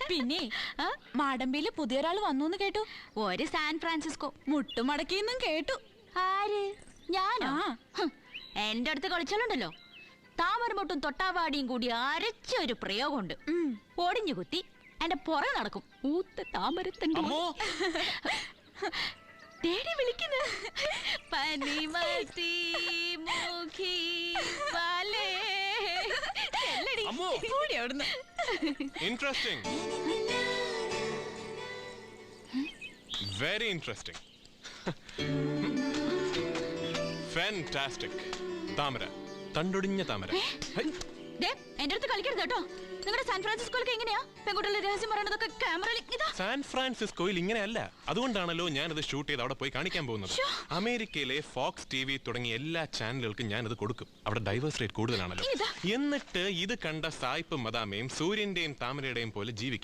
പിന്നെ മാടമ്പിയില് പുതിയൊരാൾ വന്നു കേട്ടു. ഒരു സാൻ ഫ്രാൻസിസ്കോ മുട്ടുമടക്കിന്നും കേട്ടു. ആര്? ഞാനോ? എന്റെ അടുത്ത് കളിച്ചാലുണ്ടല്ലോ, താമരമൊട്ടും തൊട്ടാവാടിയും കൂടി അരച്ചൊരു പ്രയോഗമുണ്ട്. ഒടിഞ്ഞു കുത്തി എന്റെ പുറകെ നടക്കും. ഊത്ത താമരത്തണ്ട് തേടി വിളിക്കുന്നു. പനിമതി Mukhi പാലേ. Interesting. Very interesting. Fantastic. താമര, തണ്ടൊടിഞ്ഞ താമര. എന്റെ അടുത്ത് കളിക്കരുത് കേട്ടോ. നിങ്ങളുടെ സാൻ ഫ്രാൻസിസ്കോയിലൊക്കെ എങ്ങനെയാ പെൺകുട്ടികളുടെ രഹസ്യം പറയണതൊക്കെ ക്യാമറയിൽ? സാൻ ഫ്രാൻസിസ്കോയിൽ ഇങ്ങനെയല്ല. അതുകൊണ്ടാണല്ലോ ഞാനത് ഷൂട്ട് ചെയ്ത് അവിടെ പോയി കാണിക്കാൻ പോകുന്നത്. അമേരിക്കയിലെ ഫോക്സ് TV തുടങ്ങിയ എല്ലാ ചാനലുകൾക്കും ഞാനത് കൊടുക്കും. അവിടെ ഡൈവേഴ്സ് റേറ്റ് കൂടുതലാണല്ലോ. എന്നിട്ട് ഇത് കണ്ട സായിപ്പ് മദാമയും സൂര്യന്റെയും താമരയുടെയും പോലെ ജീവിക്കും.